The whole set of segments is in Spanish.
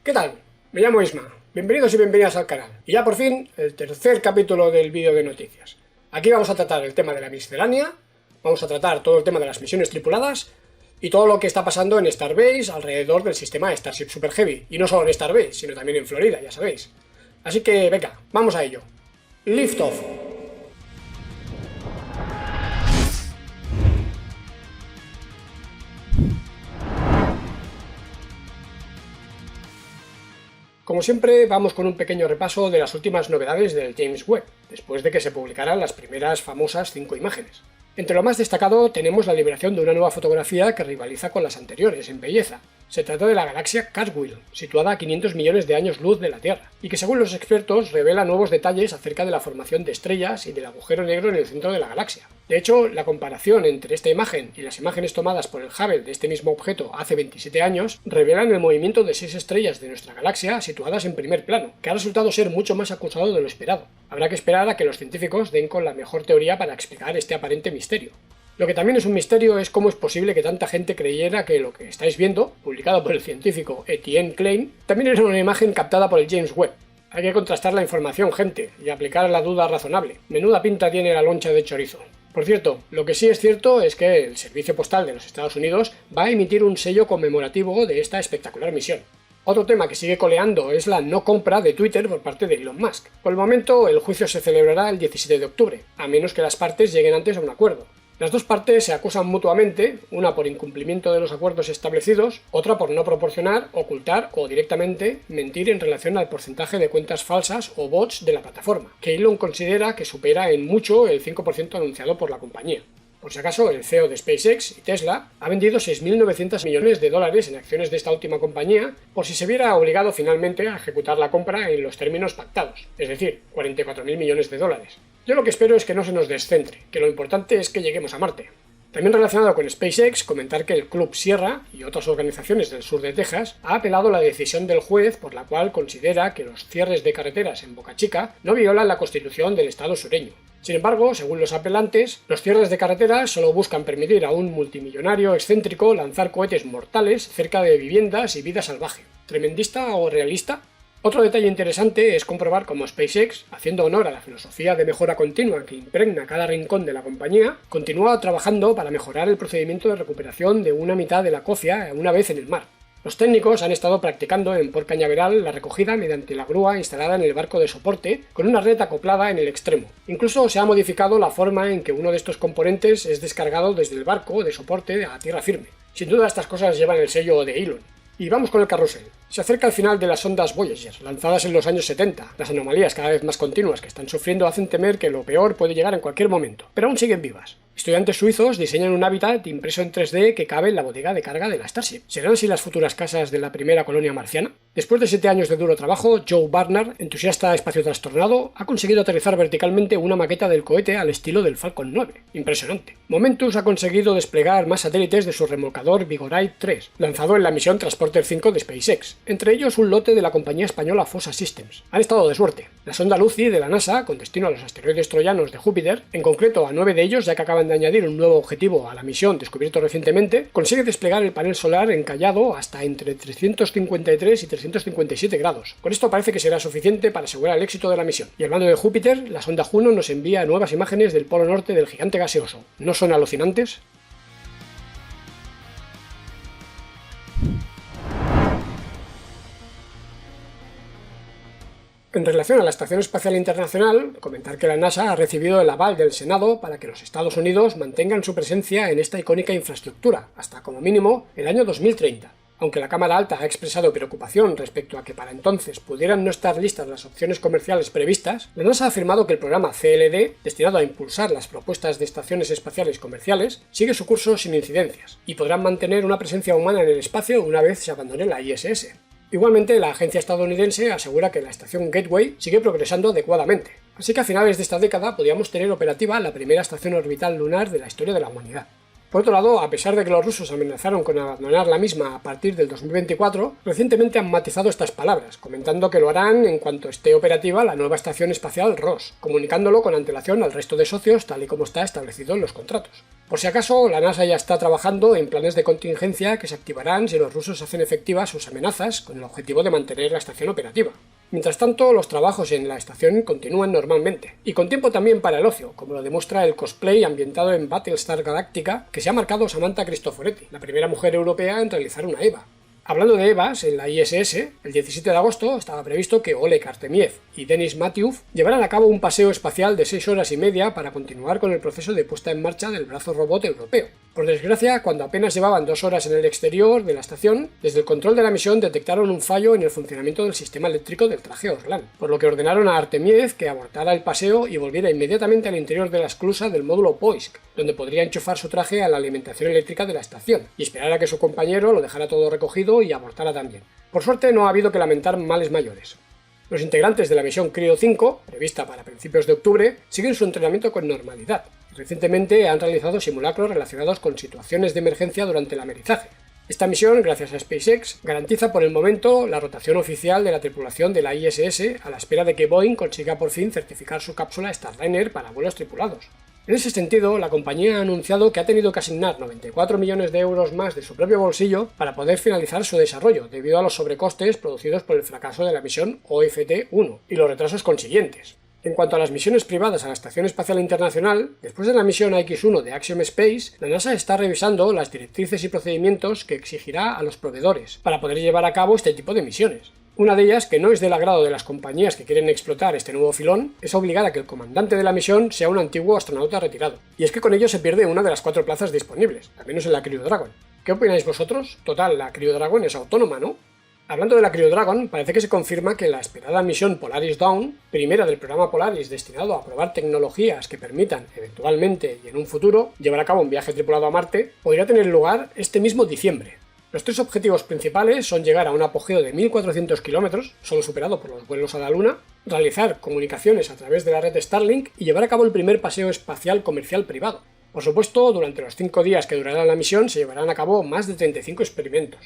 ¿Qué tal? Me llamo Isma. Bienvenidos y bienvenidas al canal. Y ya por fin, el tercer capítulo del vídeo de noticias. Aquí vamos a tratar el tema de la miscelánea, vamos a tratar todo el tema de las misiones tripuladas y todo lo que está pasando en Starbase alrededor del sistema Starship Super Heavy. Y no solo en Starbase, sino también en Florida, ya sabéis. Así que venga, vamos a ello. Lift off. Como siempre, vamos con un pequeño repaso de las últimas novedades del James Webb, después de que se publicaran las primeras famosas 5 imágenes. Entre lo más destacado tenemos la liberación de una nueva fotografía que rivaliza con las anteriores en belleza. Se trata de la galaxia Carswell, situada a 500 millones de años luz de la Tierra, y que según los expertos revela nuevos detalles acerca de la formación de estrellas y del agujero negro en el centro de la galaxia. De hecho, la comparación entre esta imagen y las imágenes tomadas por el Hubble de este mismo objeto hace 27 años revelan el movimiento de 6 estrellas de nuestra galaxia situadas en primer plano, que ha resultado ser mucho más acusado de lo esperado. Habrá que esperar a que los científicos den con la mejor teoría para explicar este aparente misterio. Lo que también es un misterio es cómo es posible que tanta gente creyera que lo que estáis viendo, publicado por el científico Etienne Klein, también era una imagen captada por el James Webb. Hay que contrastar la información, gente, y aplicar la duda razonable. Menuda pinta tiene la loncha de chorizo. Por cierto, lo que sí es cierto es que el Servicio Postal de los Estados Unidos va a emitir un sello conmemorativo de esta espectacular misión. Otro tema que sigue coleando es la no compra de Twitter por parte de Elon Musk. Por el momento, el juicio se celebrará el 17 de octubre, a menos que las partes lleguen antes a un acuerdo. Las dos partes se acusan mutuamente, una por incumplimiento de los acuerdos establecidos, otra por no proporcionar, ocultar o directamente mentir en relación al porcentaje de cuentas falsas o bots de la plataforma, que Elon considera que supera en mucho el 5% anunciado por la compañía. Por si acaso, el CEO de SpaceX y Tesla ha vendido 6.900 millones de dólares en acciones de esta última compañía por si se viera obligado finalmente a ejecutar la compra en los términos pactados, es decir, 44.000 millones de dólares. Yo lo que espero es que no se nos descentre, que lo importante es que lleguemos a Marte. También relacionado con SpaceX, comentar que el Club Sierra y otras organizaciones del sur de Texas ha apelado la decisión del juez por la cual considera que los cierres de carreteras en Boca Chica no violan la constitución del estado sureño. Sin embargo, según los apelantes, los cierres de carreteras solo buscan permitir a un multimillonario excéntrico lanzar cohetes mortales cerca de viviendas y vida salvaje. ¿Tremendista o realista? Otro detalle interesante es comprobar cómo SpaceX, haciendo honor a la filosofía de mejora continua que impregna cada rincón de la compañía, continúa trabajando para mejorar el procedimiento de recuperación de una mitad de la cofia una vez en el mar. Los técnicos han estado practicando en Port Cañaveral la recogida mediante la grúa instalada en el barco de soporte con una red acoplada en el extremo. Incluso se ha modificado la forma en que uno de estos componentes es descargado desde el barco de soporte a tierra firme. Sin duda estas cosas llevan el sello de Elon. Y vamos con el carrusel. Se acerca el final de las sondas Voyager, lanzadas en los años 70. Las anomalías cada vez más continuas que están sufriendo hacen temer que lo peor puede llegar en cualquier momento, pero aún siguen vivas. Estudiantes suizos diseñan un hábitat impreso en 3D que cabe en la bodega de carga de la Starship. ¿Serán así las futuras casas de la primera colonia marciana? Después de 7 años de duro trabajo, Joe Barnard, entusiasta espacio trastornado, ha conseguido aterrizar verticalmente una maqueta del cohete al estilo del Falcon 9. Impresionante. Momentus ha conseguido desplegar más satélites de su remolcador Vigoride 3, lanzado en la misión Transporter 5 de SpaceX, entre ellos un lote de la compañía española Fossa Systems. Han estado de suerte. La sonda Lucy de la NASA, con destino a los asteroides troyanos de Júpiter, en concreto a 9 de ellos, ya que acaban de añadir un nuevo objetivo a la misión descubierto recientemente, consigue desplegar el panel solar encallado hasta entre 353 y 357 grados. Con esto parece que será suficiente para asegurar el éxito de la misión. Y hablando de Júpiter, la sonda Juno nos envía nuevas imágenes del polo norte del gigante gaseoso. ¿No son alucinantes? En relación a la Estación Espacial Internacional, comentar que la NASA ha recibido el aval del Senado para que los Estados Unidos mantengan su presencia en esta icónica infraestructura, hasta como mínimo el año 2030. Aunque la Cámara Alta ha expresado preocupación respecto a que para entonces pudieran no estar listas las opciones comerciales previstas, la NASA ha afirmado que el programa CLD, destinado a impulsar las propuestas de estaciones espaciales comerciales, sigue su curso sin incidencias, y podrán mantener una presencia humana en el espacio una vez se abandone la ISS. Igualmente, la agencia estadounidense asegura que la estación Gateway sigue progresando adecuadamente, así que a finales de esta década podríamos tener operativa la primera estación orbital lunar de la historia de la humanidad. Por otro lado, a pesar de que los rusos amenazaron con abandonar la misma a partir del 2024, recientemente han matizado estas palabras, comentando que lo harán en cuanto esté operativa la nueva estación espacial Ross, comunicándolo con antelación al resto de socios tal y como está establecido en los contratos. Por si acaso, la NASA ya está trabajando en planes de contingencia que se activarán si los rusos hacen efectivas sus amenazas con el objetivo de mantener la estación operativa. Mientras tanto, los trabajos en la estación continúan normalmente, y con tiempo también para el ocio, como lo demuestra el cosplay ambientado en Battlestar Galactica que se ha marcado Samantha Cristoforetti, la primera mujer europea en realizar una EVA. Hablando de EVAs, en la ISS, el 17 de agosto estaba previsto que Oleg Artemiev y Denis Matviov llevaran a cabo un paseo espacial de 6 horas y media para continuar con el proceso de puesta en marcha del brazo robot europeo. Por desgracia, cuando apenas llevaban 2 horas en el exterior de la estación, desde el control de la misión detectaron un fallo en el funcionamiento del sistema eléctrico del traje Orlan, por lo que ordenaron a Artemiev que abortara el paseo y volviera inmediatamente al interior de la esclusa del módulo Poisk, donde podría enchufar su traje a la alimentación eléctrica de la estación, y esperar a que su compañero lo dejara todo recogido y abortara también. Por suerte no ha habido que lamentar males mayores. Los integrantes de la misión Cryo 5, prevista para principios de octubre, siguen su entrenamiento con normalidad. Recientemente han realizado simulacros relacionados con situaciones de emergencia durante el amerizaje. Esta misión, gracias a SpaceX, garantiza por el momento la rotación oficial de la tripulación de la ISS a la espera de que Boeing consiga por fin certificar su cápsula Starliner para vuelos tripulados. En ese sentido, la compañía ha anunciado que ha tenido que asignar 94 millones de euros más de su propio bolsillo para poder finalizar su desarrollo, debido a los sobrecostes producidos por el fracaso de la misión OFT-1 y los retrasos consiguientes. En cuanto a las misiones privadas a la Estación Espacial Internacional, después de la misión AX-1 de Axiom Space, la NASA está revisando las directrices y procedimientos que exigirá a los proveedores para poder llevar a cabo este tipo de misiones. Una de ellas, que no es del agrado de las compañías que quieren explotar este nuevo filón, es obligar a que el comandante de la misión sea un antiguo astronauta retirado. Y es que con ello se pierde una de las 4 plazas disponibles, al menos en la Crew Dragon. ¿Qué opináis vosotros? Total, la Crew Dragon es autónoma, ¿no? Hablando de la Crew Dragon, parece que se confirma que la esperada misión Polaris Dawn, primera del programa Polaris destinado a probar tecnologías que permitan, eventualmente y en un futuro, llevar a cabo un viaje tripulado a Marte, podría tener lugar este mismo diciembre. Los 3 objetivos principales son llegar a un apogeo de 1.400 kilómetros, solo superado por los vuelos a la Luna, realizar comunicaciones a través de la red Starlink y llevar a cabo el primer paseo espacial comercial privado. Por supuesto, durante los 5 días que durará la misión se llevarán a cabo más de 35 experimentos.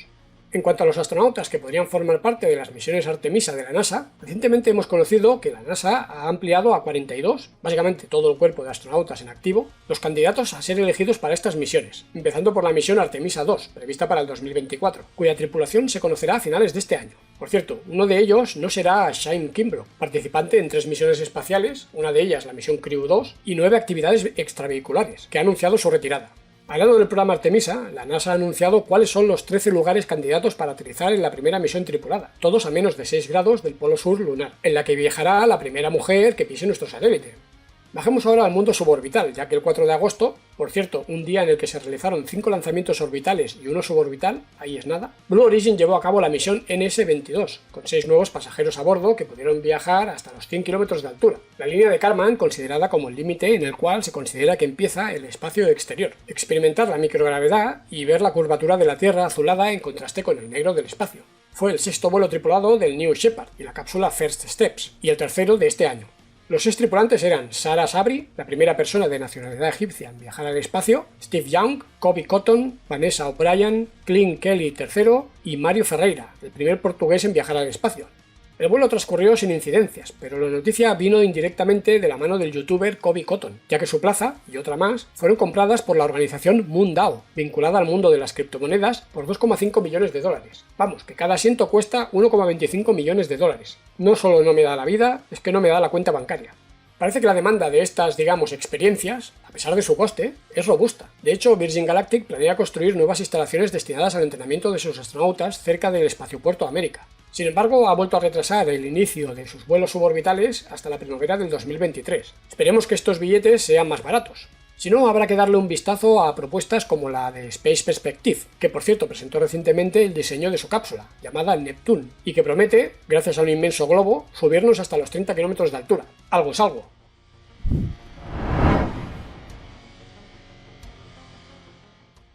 En cuanto a los astronautas que podrían formar parte de las misiones Artemisa de la NASA, recientemente hemos conocido que la NASA ha ampliado a 42, básicamente todo el cuerpo de astronautas en activo, los candidatos a ser elegidos para estas misiones, empezando por la misión Artemisa 2, prevista para el 2024, cuya tripulación se conocerá a finales de este año. Por cierto, uno de ellos no será Shane Kimbrough, participante en 3 misiones espaciales, una de ellas la misión Crew 2, y 9 actividades extravehiculares, que ha anunciado su retirada. Hablando del programa Artemisa, la NASA ha anunciado cuáles son los 13 lugares candidatos para aterrizar en la primera misión tripulada, todos a menos de 6 grados del polo sur lunar, en la que viajará la primera mujer que pise nuestro satélite. Bajemos ahora al mundo suborbital, ya que el 4 de agosto, por cierto, un día en el que se realizaron 5 lanzamientos orbitales y uno suborbital, ahí es nada, Blue Origin llevó a cabo la misión NS-22, con 6 nuevos pasajeros a bordo que pudieron viajar hasta los 100 kilómetros de altura, la línea de Kármán considerada como el límite en el cual se considera que empieza el espacio exterior, experimentar la microgravedad y ver la curvatura de la Tierra azulada en contraste con el negro del espacio. Fue el 6º vuelo tripulado del New Shepard y la cápsula First Steps, y el tercero de este año. Los 6 tripulantes eran Sarah Sabri, la primera persona de nacionalidad egipcia en viajar al espacio, Steve Young, Kobe Cotton, Vanessa O'Brien, Clint Kelly III y Mario Ferreira, el primer portugués en viajar al espacio. El vuelo transcurrió sin incidencias, pero la noticia vino indirectamente de la mano del youtuber Kobe Cotton, ya que su plaza, y otra más, fueron compradas por la organización MoonDAO, vinculada al mundo de las criptomonedas, por 2,5 millones de dólares. Vamos, que cada asiento cuesta 1,25 millones de dólares. No solo no me da la vida, es que no me da la cuenta bancaria. Parece que la demanda de estas, digamos, experiencias, a pesar de su coste, es robusta. De hecho, Virgin Galactic planea construir nuevas instalaciones destinadas al entrenamiento de sus astronautas cerca del espaciopuerto América. Sin embargo, ha vuelto a retrasar el inicio de sus vuelos suborbitales hasta la primavera del 2023. Esperemos que estos billetes sean más baratos. Si no, habrá que darle un vistazo a propuestas como la de Space Perspective, que por cierto presentó recientemente el diseño de su cápsula, llamada Neptune, y que promete, gracias a un inmenso globo, subirnos hasta los 30 kilómetros de altura. Algo es algo.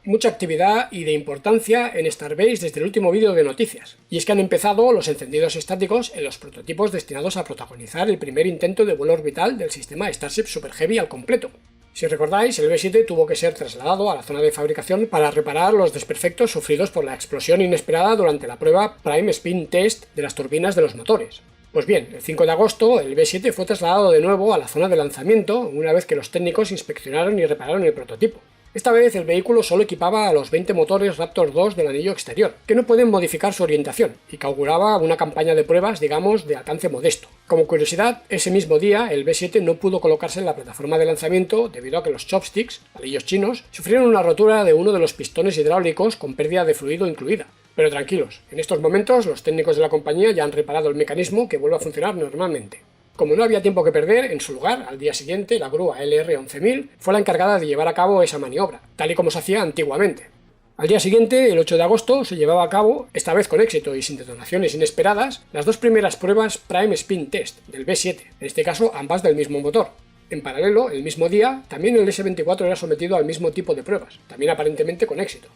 Mucha actividad y de importancia en Starbase desde el último vídeo de noticias, y es que han empezado los encendidos estáticos en los prototipos destinados a protagonizar el primer intento de vuelo orbital del sistema Starship Super Heavy al completo. Si recordáis, el B-7 tuvo que ser trasladado a la zona de fabricación para reparar los desperfectos sufridos por la explosión inesperada durante la prueba Prime Spin Test de las turbinas de los motores. Pues bien, el 5 de agosto el B-7 fue trasladado de nuevo a la zona de lanzamiento una vez que los técnicos inspeccionaron y repararon el prototipo. Esta vez el vehículo solo equipaba a los 20 motores Raptor 2 del anillo exterior, que no pueden modificar su orientación, y que auguraba una campaña de pruebas, digamos, de alcance modesto. Como curiosidad, ese mismo día el V7 no pudo colocarse en la plataforma de lanzamiento debido a que los chopsticks, palillos chinos, sufrieron una rotura de uno de los pistones hidráulicos con pérdida de fluido incluida. Pero tranquilos, en estos momentos los técnicos de la compañía ya han reparado el mecanismo que vuelve a funcionar normalmente. Como no había tiempo que perder, en su lugar, al día siguiente, la grúa LR11000 fue la encargada de llevar a cabo esa maniobra, tal y como se hacía antiguamente. Al día siguiente, el 8 de agosto, se llevaba a cabo, esta vez con éxito y sin detonaciones inesperadas, las dos primeras pruebas Prime Spin Test del V7, en este caso ambas del mismo motor. En paralelo, el mismo día, también el S24 era sometido al mismo tipo de pruebas, también aparentemente con éxito.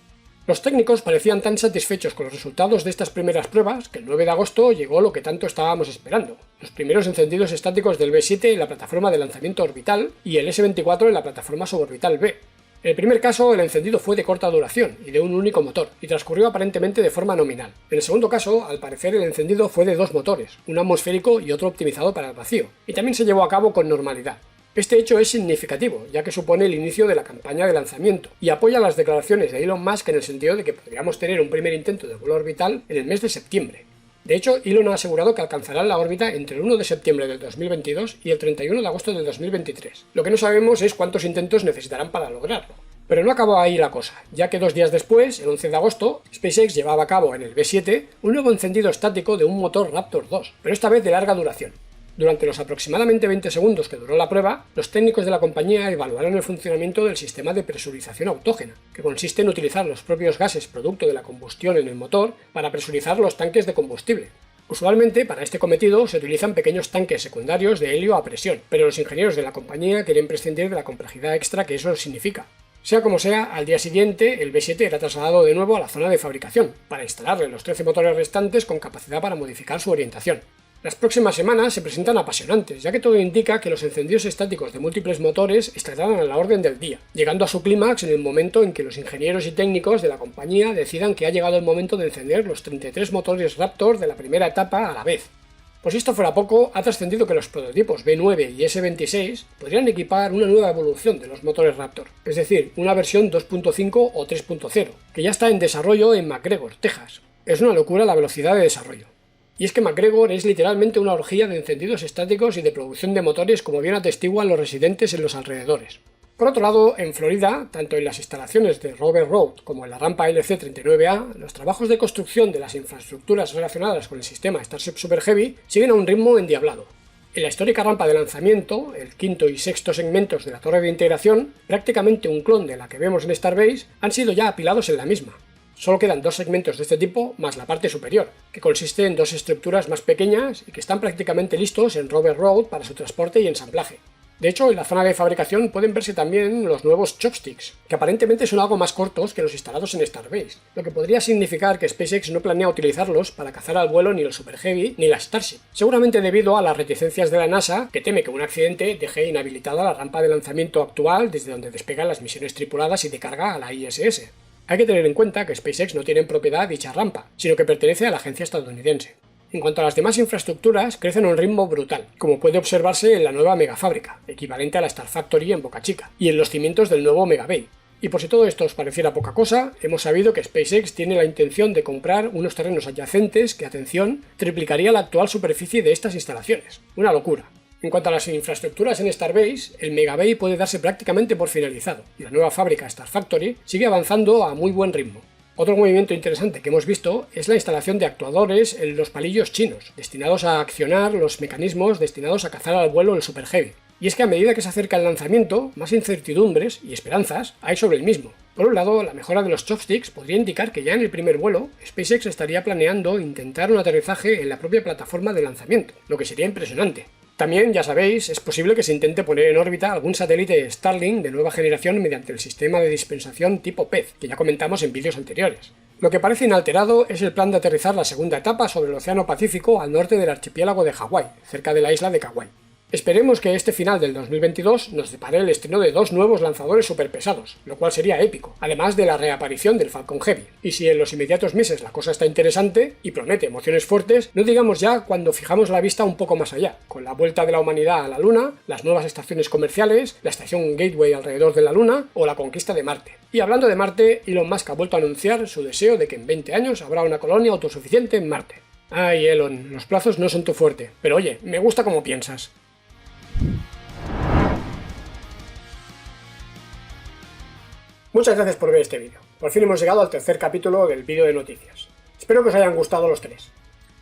Los técnicos parecían tan satisfechos con los resultados de estas primeras pruebas que el 9 de agosto llegó lo que tanto estábamos esperando: los primeros encendidos estáticos del V7 en la plataforma de lanzamiento orbital y el S24 en la plataforma suborbital B. En el primer caso, el encendido fue de corta duración y de un único motor, y transcurrió aparentemente de forma nominal. En el segundo caso, al parecer el encendido fue de dos motores, un atmosférico y otro optimizado para el vacío, y también se llevó a cabo con normalidad. Este hecho es significativo, ya que supone el inicio de la campaña de lanzamiento, y apoya las declaraciones de Elon Musk en el sentido de que podríamos tener un primer intento de vuelo orbital en el mes de septiembre. De hecho, Elon ha asegurado que alcanzarán la órbita entre el 1 de septiembre del 2022 y el 31 de agosto del 2023. Lo que no sabemos es cuántos intentos necesitarán para lograrlo. Pero no acabó ahí la cosa, ya que 2 días después, el 11 de agosto, SpaceX llevaba a cabo en el V7 un nuevo encendido estático de un motor Raptor 2, pero esta vez de larga duración. Durante los aproximadamente 20 segundos que duró la prueba, los técnicos de la compañía evaluaron el funcionamiento del sistema de presurización autógena, que consiste en utilizar los propios gases producto de la combustión en el motor para presurizar los tanques de combustible. Usualmente, para este cometido, se utilizan pequeños tanques secundarios de helio a presión, pero los ingenieros de la compañía quieren prescindir de la complejidad extra que eso significa. Sea como sea, al día siguiente, el V7 era trasladado de nuevo a la zona de fabricación, para instalarle los 13 motores restantes con capacidad para modificar su orientación. Las próximas semanas se presentan apasionantes, ya que todo indica que los encendidos estáticos de múltiples motores estarán a la orden del día, llegando a su clímax en el momento en que los ingenieros y técnicos de la compañía decidan que ha llegado el momento de encender los 33 motores Raptor de la primera etapa a la vez. Por si esto fuera poco, ha trascendido que los prototipos B9 y S26 podrían equipar una nueva evolución de los motores Raptor, es decir, una versión 2.5 o 3.0, que ya está en desarrollo en McGregor, Texas. Es una locura la velocidad de desarrollo. Y es que McGregor es literalmente una orgía de encendidos estáticos y de producción de motores, como bien atestiguan los residentes en los alrededores. Por otro lado, en Florida, tanto en las instalaciones de Rover Road como en la rampa LC-39A, los trabajos de construcción de las infraestructuras relacionadas con el sistema Starship Super Heavy siguen a un ritmo endiablado. En la histórica rampa de lanzamiento, el quinto y sexto segmentos de la torre de integración, prácticamente un clon de la que vemos en Starbase, han sido ya apilados en la misma. Solo quedan dos segmentos de este tipo más la parte superior, que consiste en dos estructuras más pequeñas y que están prácticamente listos en Rover Road para su transporte y ensamblaje. De hecho, en la zona de fabricación pueden verse también los nuevos chopsticks, que aparentemente son algo más cortos que los instalados en Starbase, lo que podría significar que SpaceX no planea utilizarlos para cazar al vuelo ni el Super Heavy ni la Starship, seguramente debido a las reticencias de la NASA, que teme que un accidente deje inhabilitada la rampa de lanzamiento actual desde donde despegan las misiones tripuladas y de carga a la ISS. Hay que tener en cuenta que SpaceX no tiene en propiedad dicha rampa, sino que pertenece a la agencia estadounidense. En cuanto a las demás infraestructuras, crecen a un ritmo brutal, como puede observarse en la nueva megafábrica, equivalente a la Star Factory en Boca Chica, y en los cimientos del nuevo Mega Bay. Y por si todo esto os pareciera poca cosa, hemos sabido que SpaceX tiene la intención de comprar unos terrenos adyacentes que, atención, triplicaría la actual superficie de estas instalaciones. Una locura. En cuanto a las infraestructuras en Starbase, el Mega Bay puede darse prácticamente por finalizado, y la nueva fábrica Star Factory sigue avanzando a muy buen ritmo. Otro movimiento interesante que hemos visto es la instalación de actuadores en los palillos chinos, destinados a accionar los mecanismos destinados a cazar al vuelo el Super Heavy. Y es que a medida que se acerca el lanzamiento, más incertidumbres y esperanzas hay sobre el mismo. Por un lado, la mejora de los chopsticks podría indicar que ya en el primer vuelo, SpaceX estaría planeando intentar un aterrizaje en la propia plataforma de lanzamiento, lo que sería impresionante. También, ya sabéis, es posible que se intente poner en órbita algún satélite Starlink de nueva generación mediante el sistema de dispensación tipo pez, que ya comentamos en vídeos anteriores. Lo que parece inalterado es el plan de aterrizar la segunda etapa sobre el Océano Pacífico al norte del archipiélago de Hawái, cerca de la isla de Kauai. Esperemos que este final del 2022 nos depare el estreno de 2 nuevos lanzadores superpesados, lo cual sería épico, además de la reaparición del Falcon Heavy. Y si en los inmediatos meses la cosa está interesante y promete emociones fuertes, no digamos ya cuando fijamos la vista un poco más allá, con la vuelta de la humanidad a la Luna, las nuevas estaciones comerciales, la estación Gateway alrededor de la Luna o la conquista de Marte. Y hablando de Marte, Elon Musk ha vuelto a anunciar su deseo de que en 20 años habrá una colonia autosuficiente en Marte. Ay, Elon, los plazos no son tu fuerte, pero oye, me gusta cómo piensas. Muchas gracias por ver este vídeo. Por fin hemos llegado al tercer capítulo del vídeo de noticias. Espero que os hayan gustado los 3.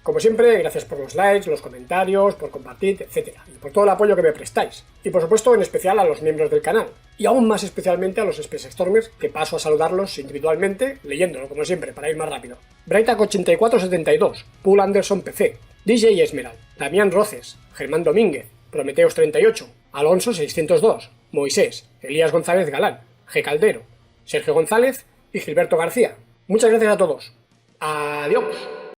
Como siempre, gracias por los likes, los comentarios, por compartir, etc. Y por todo el apoyo que me prestáis. Y por supuesto, en especial a los miembros del canal. Y aún más especialmente a los Space Stormers, que paso a saludarlos individualmente, leyéndolo como siempre, para ir más rápido. Brightag8472, Paul Anderson PC, DJ Esmeral, Damián Roces, Germán Domínguez, Prometeos 38, Alonso 602, Moisés, Elías González Galán, G. Caldero, Sergio González y Gilberto García. Muchas gracias a todos. Adiós.